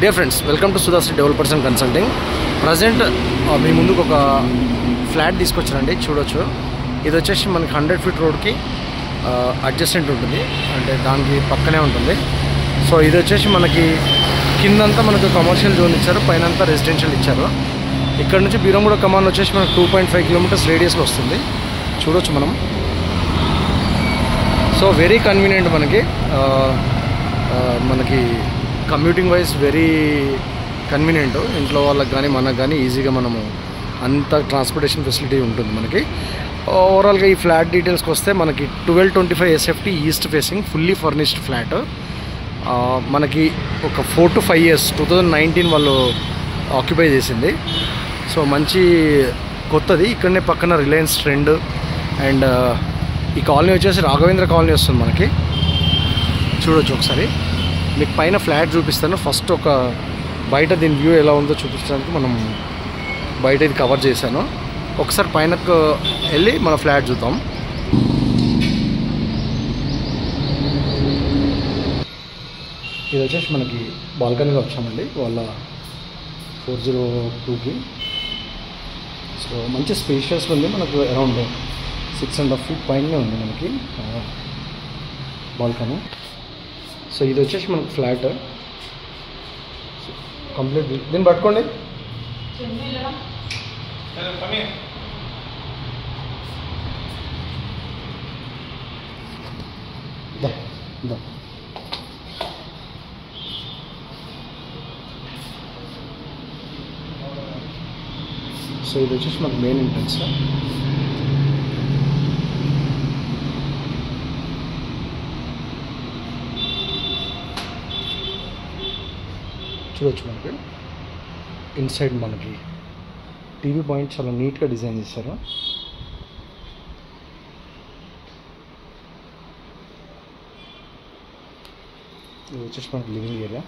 Dear friends, welcome to Sudhashree developers and consulting. Present మీ ముందుకు ఒక ఫ్లాట్ తీసుకొచ్చానండి. చూడొచ్చు, ఇది వచ్చేసి మనకి 100 ఫీట్ రోడ్కి అడ్జస్టెంట్ ఉంటుంది, అంటే దానికి పక్కనే ఉంటుంది. సో ఇది వచ్చేసి మనకి కిందంతా మనకు కమర్షియల్ జోన్ ఇచ్చారు, పైన అంతా రెసిడెన్షియల్ ఇచ్చారు. ఇక్కడ నుంచి బీరంగూడ కమాన్ వచ్చేసి మనకు 2.5 కిలోమీటర్స్ రేడియస్లో వస్తుంది. చూడొచ్చు మనం. సో వెరీ కన్వీనియంట్ మనకి కమ్యూటింగ్ వైజ్ వెరీ కన్వీనియంట్. ఇంట్లో వాళ్ళకి కానీ మనకు కానీ ఈజీగా మనము అంత ట్రాన్స్పోర్టేషన్ ఫెసిలిటీ ఉంటుంది మనకి. ఓవరాల్గా ఈ ఫ్లాట్ డీటెయిల్స్కి వస్తే మనకి 1225 SFT east facing fully furnished flat. మనకి ఒక 4 to 5 years 2019 వాళ్ళు ఆక్యుపై చేసింది. సో మంచి కొత్తది. ఇక్కడనే పక్కన రిలయన్స్ ట్రెండ్ అండ్ ఈ కాలనీ వచ్చేసి రాఘవేంద్ర కాలనీ వస్తుంది మనకి. చూడొచ్చు ఒకసారి. మీకు పైన ఫ్లాట్ చూపిస్తాను. ఫస్ట్ ఒక బయట దీని వ్యూ ఎలా ఉందో చూపించడానికి మనం బయట ఇది కవర్ చేశాను. ఒకసారి పైనకు వెళ్ళి మన ఫ్లాట్ చూద్దాం. ఇది వచ్చేసి మనకి బాల్కనీలో వచ్చామండి వాళ్ళ 402కి. సో మంచి స్పేషియస్గా ఉంది. మనకు అరౌండ్ 6.5 feet పైనే ఉంది మనకి బాల్కనీ. సో ఇది వచ్చేసి మనకు ఫ్లాట్ కంప్లీట్. దీన్ని పట్టుకోండి. సో ఇది వచ్చేసి మనకు మెయిన్ ఎంట్రన్స్. చూడొచ్చు మనకి ఇన్సైడ్ మనకి టీవీ పాయింట్ చాలా నీట్గా డిజైన్ చేశారు. ఇది వచ్చేసి మనకి లివింగ్ ఏరియా.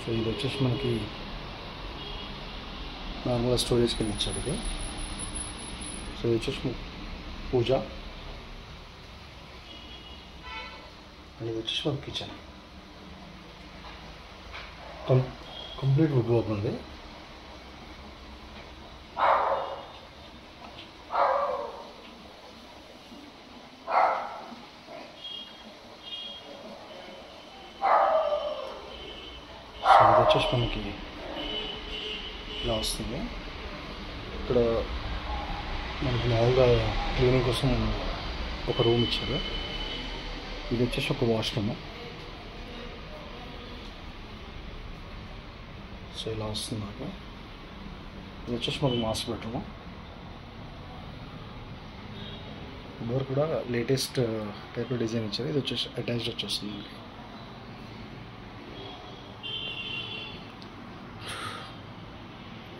సో ఇది వచ్చేసి మనకి నార్మల్గా స్టోరేజ్ కింద ఇచ్చాడు ఇది. సో ఇది వచ్చేసి పూజ అండ్ ఇది వచ్చేసి మన కిచెన్. కంప్లీట్ వుడ్ వర్క్ ఉంది. ఇది వచ్చేసి మనకి ఇలా వస్తుంది. ఇక్కడ మనకి మామూలుగా క్లీనింగ్ కోసం ఒక రూమ్ ఇచ్చారు. ఇది వచ్చేసి ఒక వాష్రూమ్. సో ఇలా వస్తుంది నాకు. ఇది వచ్చేసి మనకి మాస్టర్ బెడ్రూమ్. డోర్ కూడా లేటెస్ట్ టైప్లో డిజైన్ ఇచ్చారు. ఇది వచ్చేసి అటాచ్డ్ వచ్చేస్తుంది మనకి.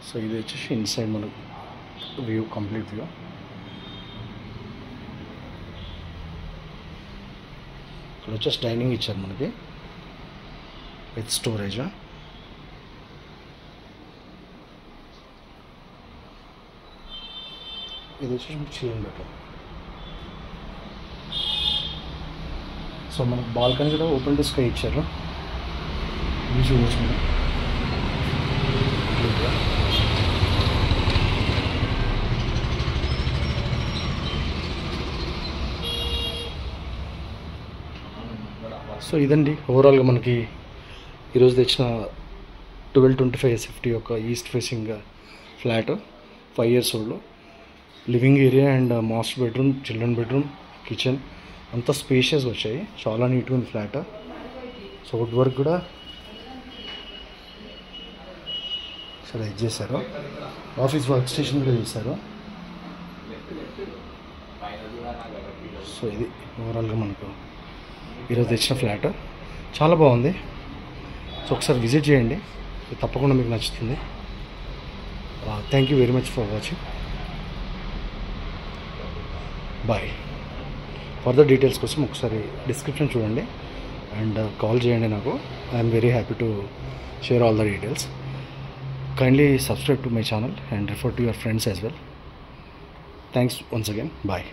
సో ఇది వచ్చేసి ఇన్సైడ్ మనకు వ్యూ, కంప్లీట్ వ్యూ. ఇక్కడ వచ్చేసి డైనింగ్ ఇచ్చారు మనకి విత్ స్టోరేజ్. ఇది వచ్చేసి చిల్లింగ్ బెడ్రూమ్. సో మనకు బాల్కనీ కూడా ఓపెన్ టు స్కై ఇచ్చారు. ఇది చూడవచ్చు మనం. సో ఇదండి ఓవరాల్గా మనకి ఈరోజు తెచ్చిన 1225 SFT యొక్క east facing flat. 5 years old. Living area and master bedroom, children bedroom, kitchen అంతా స్పేషియస్గా వచ్చాయి. చాలా నీట్గా ఉంది ఫ్లాట్. సో వుడ్ వర్క్ కూడా చాలా ఇది చేశారు. ఆఫీస్ వర్క్ స్టేషన్ కూడా చేశారు. సో ఇది ఓవరాల్గా మనకు ఈరోజు తెచ్చిన ఫ్లాట్ చాలా బాగుంది. సో ఒకసారి విజిట్ చేయండి, తప్పకుండా మీకు నచ్చుతుంది. Thank you very much for watching. Bye. Further details కోసం ఒకసారి డిస్క్రిప్షన్ చూడండి అండ్ కాల్ చేయండి నాకు. I'm very happy to share all the details. Kindly subscribe to my channel and refer to your friends as well. Thanks once again. Bye.